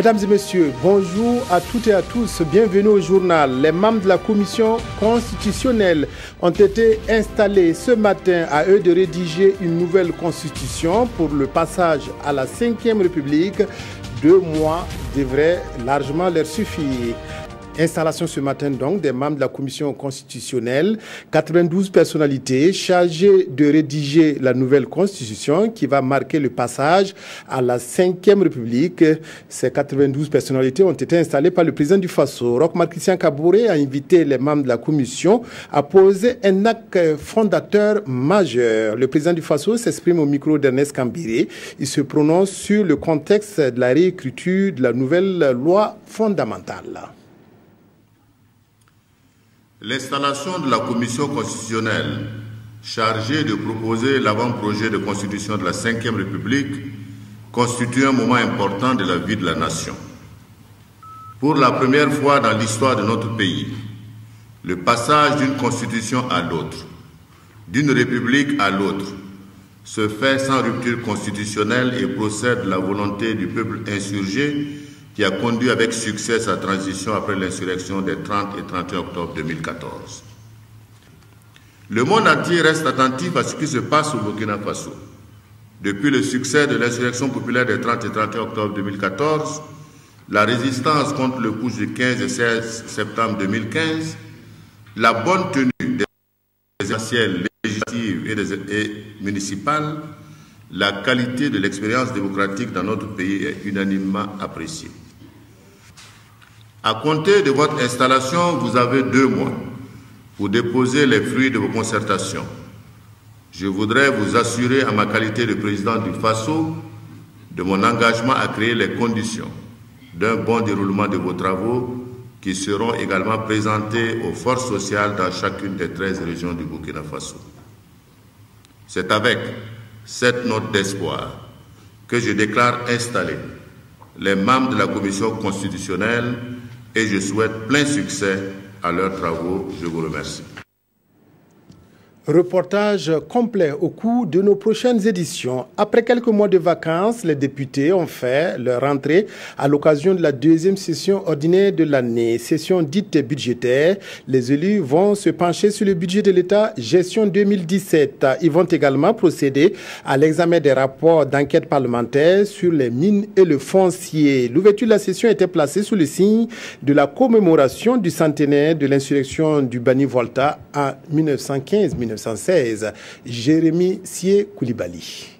Mesdames et messieurs, bonjour à toutes et à tous. Bienvenue au journal. Les membres de la commission constitutionnelle ont été installés ce matin. À eux de rédiger une nouvelle constitution pour le passage à la 5e République. 2 mois devraient largement leur suffire. Installation ce matin donc des membres de la commission constitutionnelle, 92 personnalités chargées de rédiger la nouvelle constitution qui va marquer le passage à la 5e République. Ces 92 personnalités ont été installées par le président du Faso. Roch-Marc Christian Kaboré a invité les membres de la commission à poser un acte fondateur majeur. Le président du Faso s'exprime au micro d'Ernest Kambiré. Il se prononce sur le contexte de la réécriture de la nouvelle loi fondamentale. L'installation de la commission constitutionnelle chargée de proposer l'avant-projet de constitution de la 5e République constitue un moment important de la vie de la nation. Pour la première fois dans l'histoire de notre pays, le passage d'une constitution à l'autre, d'une république à l'autre, se fait sans rupture constitutionnelle et procède de la volonté du peuple insurgé qui a conduit avec succès sa transition après l'insurrection des 30 et 31 octobre 2014. Le monde entier reste attentif à ce qui se passe au Burkina Faso. Depuis le succès de l'insurrection populaire des 30 et 31 octobre 2014, la résistance contre le putsch du 15 et 16 septembre 2015, la bonne tenue des présidentielles législatives et municipales, la qualité de l'expérience démocratique dans notre pays est unanimement appréciée. À compter de votre installation, vous avez 2 mois pour déposer les fruits de vos concertations. Je voudrais vous assurer, à ma qualité de président du Faso, de mon engagement à créer les conditions d'un bon déroulement de vos travaux qui seront également présentés aux forces sociales dans chacune des 13 régions du Burkina Faso. C'est avec cette note d'espoir que je déclare installer les membres de la commission constitutionnelle et je souhaite plein succès à leurs travaux. Je vous remercie. Reportage complet au cours de nos prochaines éditions. Après quelques mois de vacances, les députés ont fait leur rentrée à l'occasion de la 2e session ordinaire de l'année, session dite budgétaire. Les élus vont se pencher sur le budget de l'État gestion 2017. Ils vont également procéder à l'examen des rapports d'enquête parlementaire sur les mines et le foncier. L'ouverture de la session était placée sous le signe de la commémoration du centenaire de l'insurrection du Bani Volta en 1915-1916. Jérémy Sié Koulibaly.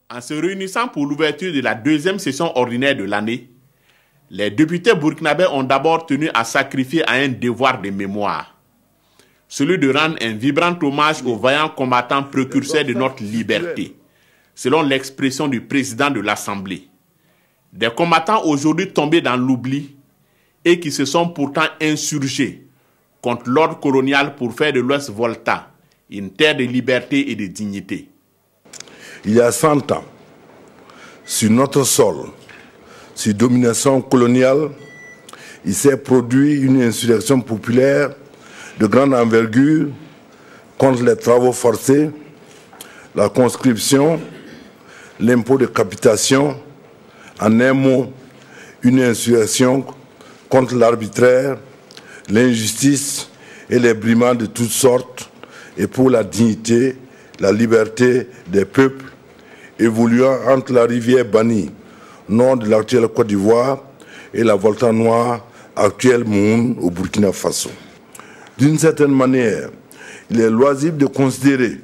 En se réunissant pour l'ouverture de la 2e session ordinaire de l'année, les députés burkinabés ont d'abord tenu à sacrifier à un devoir de mémoire, celui de rendre un vibrant hommage aux vaillants combattants précurseurs de notre liberté, selon l'expression du président de l'Assemblée. Des combattants aujourd'hui tombés dans l'oubli et qui se sont pourtant insurgés contre l'ordre colonial pour faire de l'Ouest Volta une terre de liberté et de dignité. Il y a 100 ans, sur notre sol, sur domination coloniale, il s'est produit une insurrection populaire de grande envergure contre les travaux forcés, la conscription, l'impôt de capitation, en un mot, une insurrection contre l'arbitraire, l'injustice et les brimades de toutes sortes et pour la dignité, la liberté des peuples évoluant entre la rivière Bani, nord de l'actuelle Côte d'Ivoire, et la Volta Noire, actuelle Moun au Burkina Faso. D'une certaine manière, il est loisible de considérer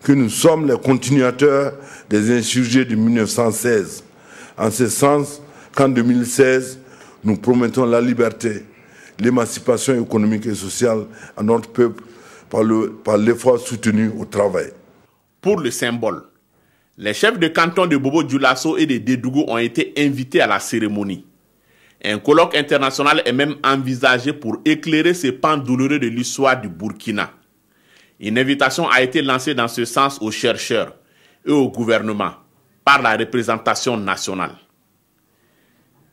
que nous sommes les continuateurs des insurgés de 1916, en ce sens qu'en 2016, nous promettons la liberté, l'émancipation économique et sociale à notre peuple par l'effort soutenu au travail. Pour le symbole, les chefs de canton de Bobo-Dioulasso et de Dédougou ont été invités à la cérémonie. Un colloque international est même envisagé pour éclairer ces pans douloureux de l'histoire du Burkina. Une invitation a été lancée dans ce sens aux chercheurs et au gouvernement par la représentation nationale.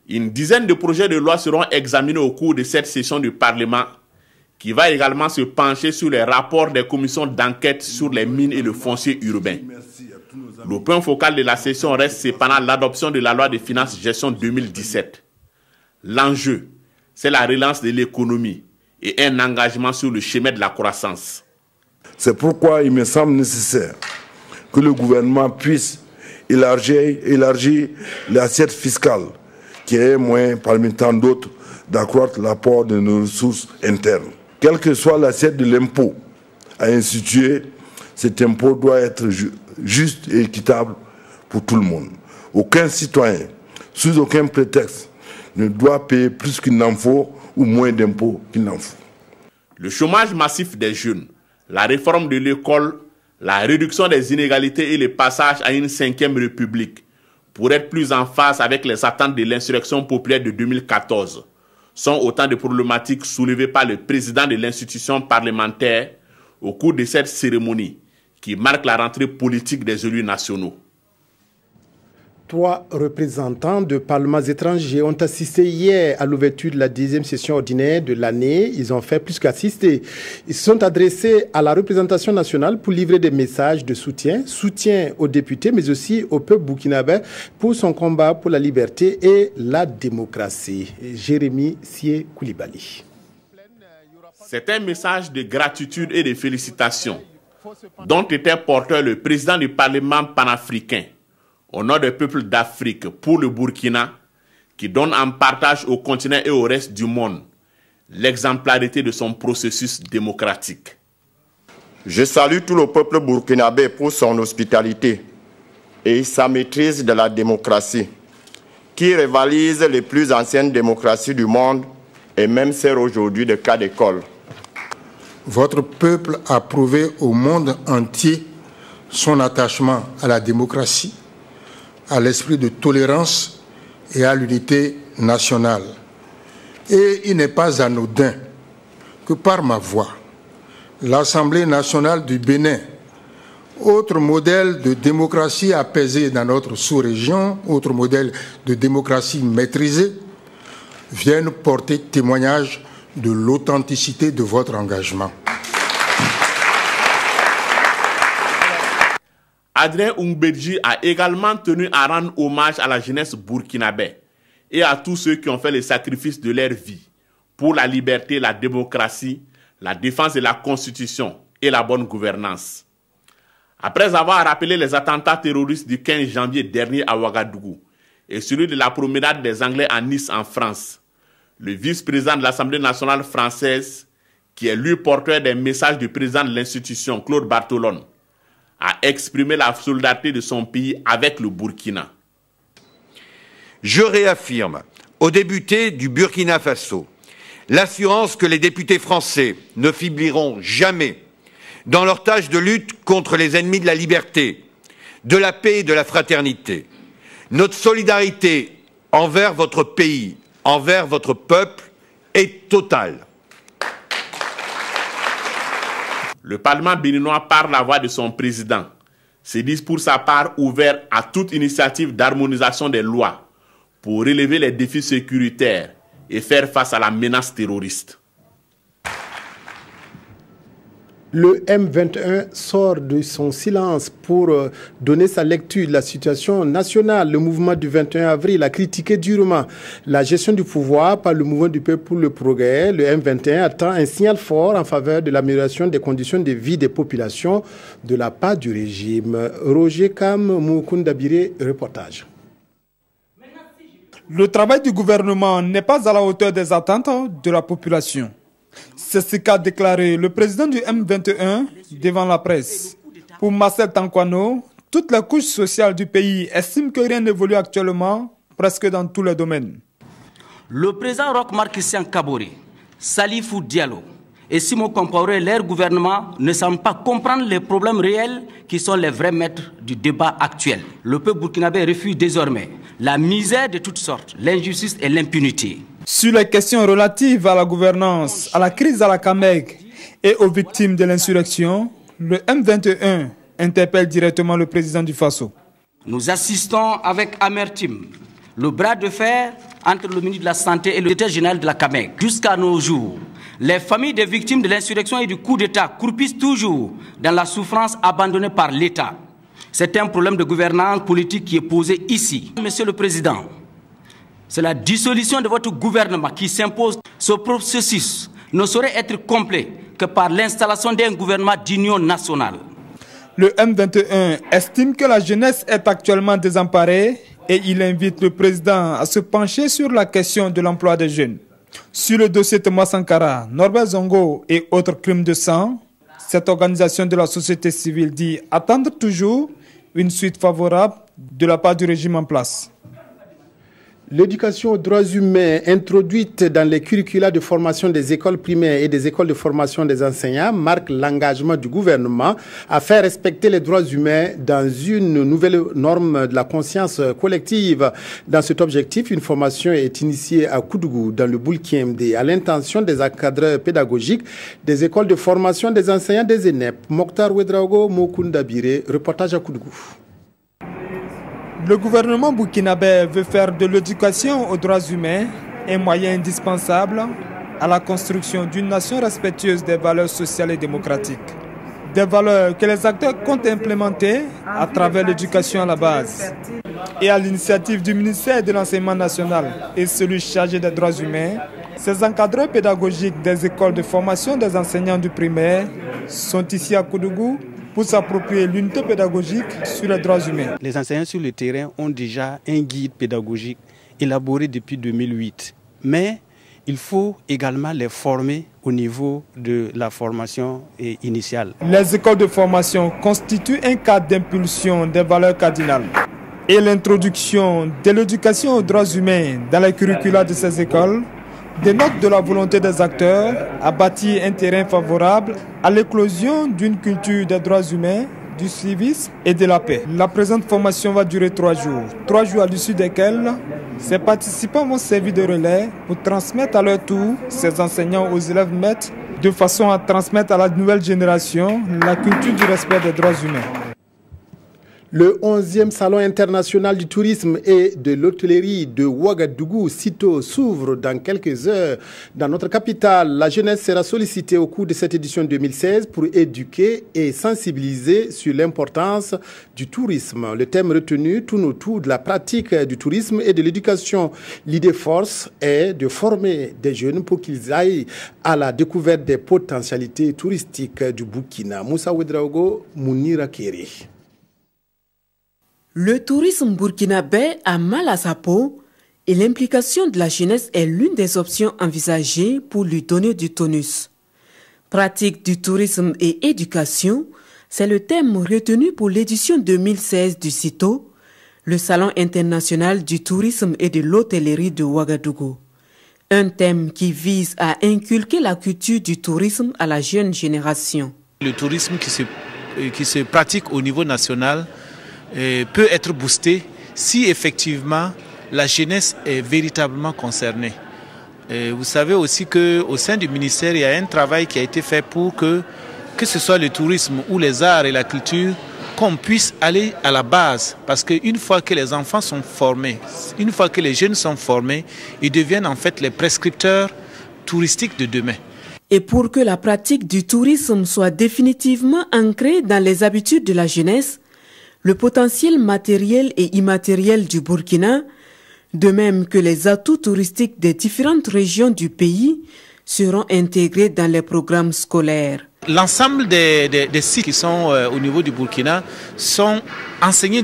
Une dizaine de projets de loi seront examinés au cours de cette session du Parlement qui va également se pencher sur les rapports des commissions d'enquête sur les mines et le foncier urbain. Le point focal de la session reste cependant l'adoption de la loi de finances gestion 2017. L'enjeu, c'est la relance de l'économie et un engagement sur le chemin de la croissance. C'est pourquoi il me semble nécessaire que le gouvernement puisse élargir l'assiette fiscale, qui est un moyen parmi tant d'autres d'accroître l'apport de nos ressources internes. Quelle que soit l'assiette de l'impôt à instituer, cet impôt doit être juste et équitable pour tout le monde. Aucun citoyen, sous aucun prétexte, ne doit payer plus qu'il n'en faut ou moins d'impôts qu'il n'en faut. Le chômage massif des jeunes, la réforme de l'école, la réduction des inégalités et le passage à une 5e république pour être plus en phase avec les attentes de l'insurrection populaire de 2014 sont autant de problématiques soulevées par le président de l'institution parlementaire au cours de cette cérémonie qui marque la rentrée politique des élus nationaux. 3 représentants de parlements étrangers ont assisté hier à l'ouverture de la 10e session ordinaire de l'année. Ils ont fait plus qu'assister. Ils se sont adressés à la représentation nationale pour livrer des messages de soutien aux députés, mais aussi au peuple burkinabé pour son combat pour la liberté et la démocratie. Jérémy Sié Koulibaly. C'est un message de gratitude et de félicitations dont était porteur le président du Parlement panafricain au nom des peuples d'Afrique pour le Burkina, qui donne en partage au continent et au reste du monde l'exemplarité de son processus démocratique. Je salue tout le peuple burkinabé pour son hospitalité et sa maîtrise de la démocratie, qui rivalise les plus anciennes démocraties du monde et même sert aujourd'hui de cas d'école. Votre peuple a prouvé au monde entier son attachement à la démocratie, à l'esprit de tolérance et à l'unité nationale. Et il n'est pas anodin que par ma voix, l'Assemblée nationale du Bénin, autre modèle de démocratie apaisée dans notre sous-région, autre modèle de démocratie maîtrisée, vienne porter témoignage de l'authenticité de votre engagement. Adrien Oungberji a également tenu à rendre hommage à la jeunesse burkinabé et à tous ceux qui ont fait le sacrifice de leur vie pour la liberté, la démocratie, la défense de la Constitution et la bonne gouvernance. Après avoir rappelé les attentats terroristes du 15 janvier dernier à Ouagadougou et celui de la promenade des Anglais à Nice en France, le vice-président de l'Assemblée nationale française, qui est lui porteur des messages du président de l'institution, Claude Bartolone, a exprimé la solidarité de son pays avec le Burkina. Je réaffirme aux députés du Burkina Faso l'assurance que les députés français ne faibliront jamais dans leur tâche de lutte contre les ennemis de la liberté, de la paix et de la fraternité. Notre solidarité envers votre pays, envers votre peuple est totale. Le Parlement béninois, par la voix de son président, se dit pour sa part ouvert à toute initiative d'harmonisation des lois pour relever les défis sécuritaires et faire face à la menace terroriste. Le M21 sort de son silence pour donner sa lecture de la situation nationale. Le mouvement du 21 avril a critiqué durement la gestion du pouvoir par le mouvement du peuple pour le progrès. Le M21 attend un signal fort en faveur de l'amélioration des conditions de vie des populations de la part du régime. Roger Kam Moukundabire, reportage. Le travail du gouvernement n'est pas à la hauteur des attentes de la population. C'est ce qu'a déclaré le président du M21 devant la presse. Pour Marcel Tankwano, toutes les couches sociales du pays estiment que rien n'évolue actuellement, presque dans tous les domaines. Le président Roch-Marc Christian Kaboré, Salifou Diallo et Simon Compaoré, leur gouvernement ne semblent pas comprendre les problèmes réels qui sont les vrais maîtres du débat actuel. Le peuple burkinabé refuse désormais la misère de toutes sortes, l'injustice et l'impunité. Sur les questions relatives à la gouvernance, à la crise à la CAMEG et aux victimes de l'insurrection, le M21 interpelle directement le président du Faso. Nous assistons avec amertume le bras de fer entre le ministre de la Santé et le directeur général de la CAMEG. Jusqu'à nos jours, les familles des victimes de l'insurrection et du coup d'État croupissent toujours dans la souffrance abandonnée par l'État. C'est un problème de gouvernance politique qui est posé ici. Monsieur le Président, c'est la dissolution de votre gouvernement qui s'impose. Ce processus ne saurait être complet que par l'installation d'un gouvernement d'union nationale. Le M21 estime que la jeunesse est actuellement désemparée et il invite le président à se pencher sur la question de l'emploi des jeunes. Sur le dossier Thomas Sankara, Norbert Zongo et autres crimes de sang, cette organisation de la société civile dit attendre toujours une suite favorable de la part du régime en place. L'éducation aux droits humains introduite dans les curricula de formation des écoles primaires et des écoles de formation des enseignants marque l'engagement du gouvernement à faire respecter les droits humains dans une nouvelle norme de la conscience collective. Dans cet objectif, une formation est initiée à Koudougou, dans le Boulkiemde, à l'intention des encadreurs pédagogiques des écoles de formation des enseignants des ENEP. Mokhtar Ouedraogo, Mokunda Bire, reportage à Koudougou. Le gouvernement burkinabé veut faire de l'éducation aux droits humains un moyen indispensable à la construction d'une nation respectueuse des valeurs sociales et démocratiques. Des valeurs que les acteurs comptent implémenter à travers l'éducation à la base. Et à l'initiative du ministère de l'Enseignement national et celui chargé des droits humains, ces encadreurs pédagogiques des écoles de formation des enseignants du primaire sont ici à Koudougou pour s'approprier l'unité pédagogique sur les droits humains. Les enseignants sur le terrain ont déjà un guide pédagogique élaboré depuis 2008. Mais il faut également les former au niveau de la formation initiale. Les écoles de formation constituent un cadre d'impulsion des valeurs cardinales. Et l'introduction de l'éducation aux droits humains dans les curricula de ces écoles dénote de la volonté des acteurs à bâtir un terrain favorable à l'éclosion d'une culture des droits humains, du civisme et de la paix. La présente formation va durer 3 jours. 3 jours à l'issue desquels ces participants vont servir de relais pour transmettre à leur tour ces enseignants aux élèves maîtres de façon à transmettre à la nouvelle génération la culture du respect des droits humains. Le 11e Salon international du tourisme et de l'hôtellerie de Ouagadougou, sitôt, s'ouvre dans quelques heures. Dans notre capitale, la jeunesse sera sollicitée au cours de cette édition 2016 pour éduquer et sensibiliser sur l'importance du tourisme. Le thème retenu tourne autour de la pratique du tourisme et de l'éducation. L'idée force est de former des jeunes pour qu'ils aillent à la découverte des potentialités touristiques du Burkina. Moussa Ouedraogo, Mounira Kéré. Le tourisme burkinabé a mal à sa peau et l'implication de la jeunesse est l'une des options envisagées pour lui donner du tonus. Pratique du tourisme et éducation, c'est le thème retenu pour l'édition 2016 du CITO, le Salon international du tourisme et de l'hôtellerie de Ouagadougou. Un thème qui vise à inculquer la culture du tourisme à la jeune génération. Le tourisme qui se pratique au niveau national peut être boosté si effectivement la jeunesse est véritablement concernée. Vous savez aussi qu'au sein du ministère, il y a un travail qui a été fait pour que ce soit le tourisme ou les arts et la culture, qu'on puisse aller à la base. Parce qu'une fois que les enfants sont formés, une fois que les jeunes sont formés, ils deviennent en fait les prescripteurs touristiques de demain. Et pour que la pratique du tourisme soit définitivement ancrée dans les habitudes de la jeunesse, le potentiel matériel et immatériel du Burkina, de même que les atouts touristiques des différentes régions du pays, seront intégrés dans les programmes scolaires. L'ensemble des sites qui sont au niveau du Burkina seront enseignés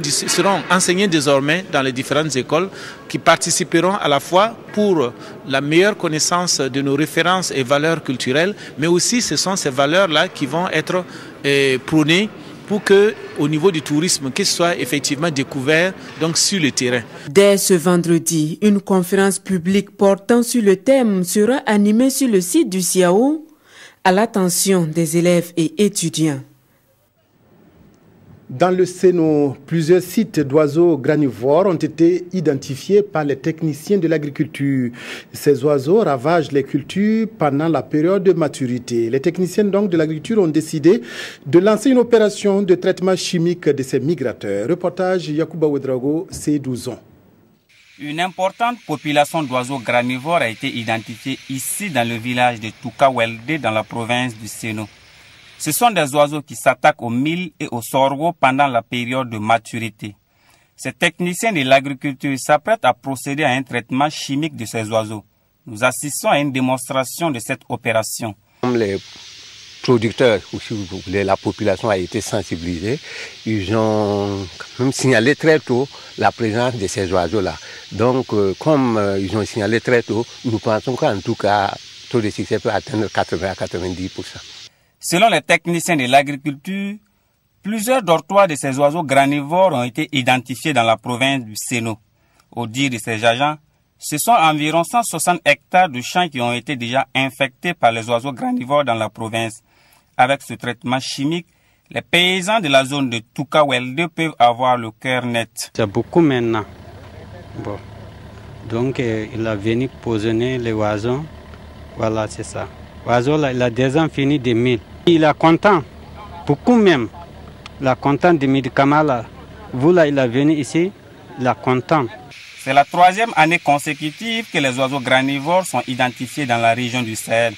désormais dans les différentes écoles qui participeront à la fois pour la meilleure connaissance de nos références et valeurs culturelles, mais aussi ce sont ces valeurs-là qui vont être prônées pour que, au niveau du tourisme, qu'il soit effectivement découvert donc sur le terrain. Dès ce vendredi, une conférence publique portant sur le thème sera animée sur le site du CIAO à l'attention des élèves et étudiants. Dans le Sénat, plusieurs sites d'oiseaux granivores ont été identifiés par les techniciens de l'agriculture. Ces oiseaux ravagent les cultures pendant la période de maturité. Les techniciens donc de l'agriculture ont décidé de lancer une opération de traitement chimique de ces migrateurs. Reportage Yacouba Ouedraogo, C12 ans. Une importante population d'oiseaux granivores a été identifiée ici dans le village de Toukawelde dans la province du Sénat. Ce sont des oiseaux qui s'attaquent au mil et au sorgho pendant la période de maturité. Ces techniciens de l'agriculture s'apprêtent à procéder à un traitement chimique de ces oiseaux. Nous assistons à une démonstration de cette opération. Les producteurs, ou si vous voulez, la population a été sensibilisée. Ils ont même signalé très tôt la présence de ces oiseaux-là. Donc, comme ils ont signalé très tôt, nous pensons qu'en tout cas, le taux de succès peut atteindre 80 à 90%. Selon les techniciens de l'agriculture, plusieurs dortoirs de ces oiseaux granivores ont été identifiés dans la province du Séno. Au dire de ces agents, ce sont environ 160 hectares de champs qui ont été déjà infectés par les oiseaux granivores dans la province. Avec ce traitement chimique, les paysans de la zone de Tukawelde peuvent avoir le cœur net. C'est beaucoup maintenant. Bon. Donc, il a venu poisonner les oiseaux. Voilà, c'est ça. L'oiseau, là, il a déjà fini des mille. Il est content, beaucoup même. Il est content des médicaments, là. Vous, là, il est venu ici, il est content. C'est la 3e année consécutive que les oiseaux granivores sont identifiés dans la région du Sahel.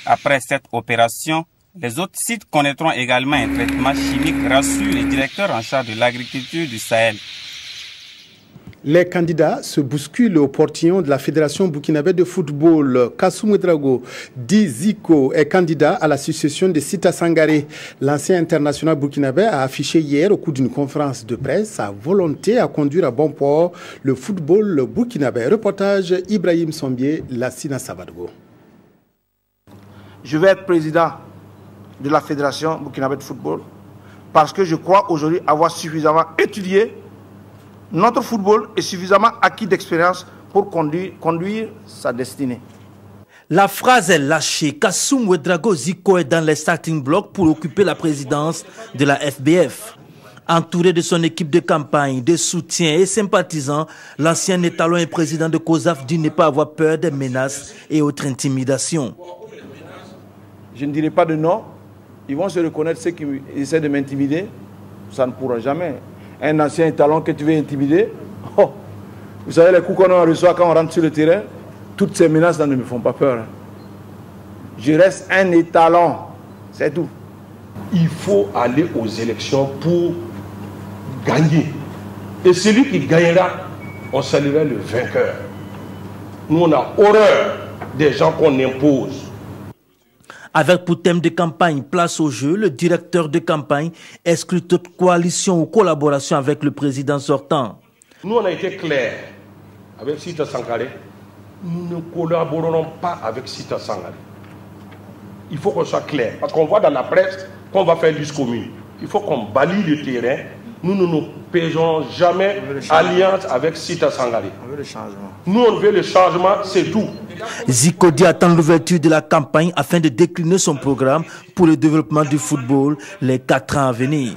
Après cette opération, les autres sites connaîtront également un traitement chimique, rassure le directeur en charge de l'agriculture du Sahel. Les candidats se bousculent au portillon de la Fédération burkinabé de football. Kassoum Ouedraogo, dit Zico, est candidat à la succession de Sita Sangaré. L'ancien international burkinabé a affiché hier au cours d'une conférence de presse sa volonté à conduire à bon port le football burkinabé. Reportage Ibrahim Sombier, Lassina Savadgo. Je vais être président de la Fédération burkinabé de football parce que je crois aujourd'hui avoir suffisamment étudié notre football est suffisamment acquis d'expérience pour conduire sa destinée. La phrase est lâchée. Kassoum Ouedraogo Zico est dans les starting blocks pour occuper la présidence de la FBF. Entouré de son équipe de campagne, de soutien et sympathisants, l'ancien étalon et président de COSAF dit ne pas avoir peur des menaces et autres intimidations. Je ne dirai pas de non. Ils vont se reconnaître ceux qui essaient de m'intimider. Ça ne pourra jamais. Un ancien étalon que tu veux intimider. Oh, vous savez les coups qu'on reçoit quand on rentre sur le terrain, toutes ces menaces ne me font pas peur. Je reste un étalon, c'est tout. Il faut aller aux élections pour gagner. Et celui qui gagnera, on saluera le vainqueur. Nous, on a horreur des gens qu'on impose. Avec pour thème de campagne place au jeu, le directeur de campagne exclut toute coalition ou collaboration avec le président sortant. Nous, on a été clairs avec Sita Sangaré. Nous ne collaborerons pas avec Sita Sangaré. Il faut qu'on soit clair. Parce qu'on voit dans la presse qu'on va faire liste commune. Il faut qu'on balaye le terrain. Nous ne nous payons jamais alliance avec Sita Sangaré. On veut le changement. Nous, on veut le changement, c'est tout. Zico dit attendre l'ouverture de la campagne afin de décliner son programme pour le développement du football les 4 ans à venir.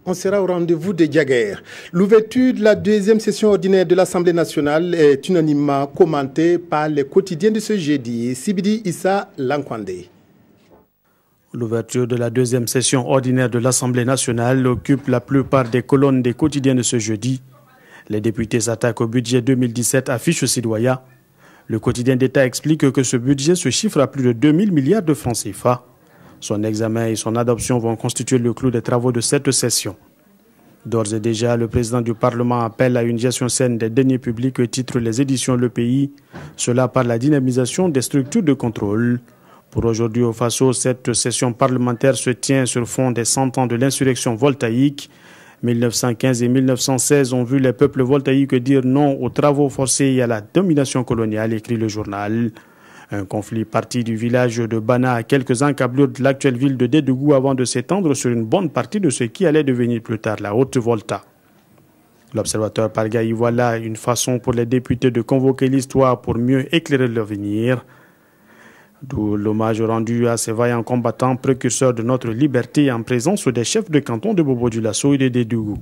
On sera au rendez-vous de Diaguer. L'ouverture de la 2e session ordinaire de l'Assemblée nationale est unanimement commentée par les quotidiens de ce jeudi. Sibidi Issa Lankwande. L'ouverture de la 2e session ordinaire de l'Assemblée nationale occupe la plupart des colonnes des quotidiens de ce jeudi. Les députés s'attaquent au budget 2017, affiche Sidoya. Le quotidien d'État explique que ce budget se chiffre à plus de 2000 milliards de francs CFA. Son examen et son adoption vont constituer le clou des travaux de cette session. D'ores et déjà, le président du Parlement appelle à une gestion saine des deniers publics et titre les éditions Le Pays, cela par la dynamisation des structures de contrôle. Pour aujourd'hui au Faso, cette session parlementaire se tient sur fond des 100 ans de l'insurrection voltaïque. 1915 et 1916 ont vu les peuples voltaïques dire non aux travaux forcés et à la domination coloniale, écrit le journal. Un conflit parti du village de Bana à quelques encablures de l'actuelle ville de Dédougou avant de s'étendre sur une bonne partie de ce qui allait devenir plus tard la Haute-Volta. L'observateur Parga y voit là une façon pour les députés de convoquer l'histoire pour mieux éclairer l'avenir. D'où l'hommage rendu à ces vaillants combattants précurseurs de notre liberté en présence des chefs de canton de Bobo-Dioulasso et de Dédougou.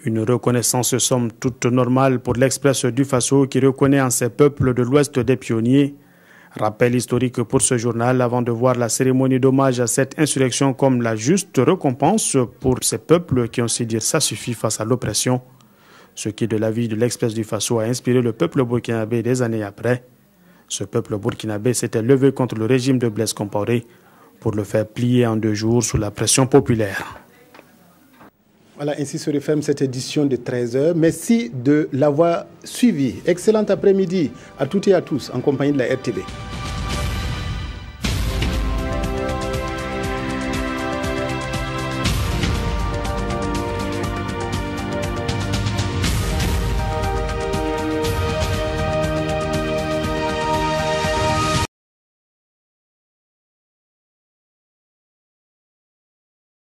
Une reconnaissance somme toute normale pour l'Express du Faso qui reconnaît en ces peuples de l'Ouest des pionniers. Rappel historique pour ce journal avant de voir la cérémonie d'hommage à cette insurrection comme la juste récompense pour ces peuples qui ont su dire ça suffit face à l'oppression. Ce qui de l'avis de l'Express du Faso a inspiré le peuple burkinabé des années après. Ce peuple burkinabé s'était levé contre le régime de Blaise Compaoré pour le faire plier en 2 jours sous la pression populaire. Voilà, ainsi se referme cette édition de 13h. Merci de l'avoir suivi. Excellent après-midi à toutes et à tous en compagnie de la RTB.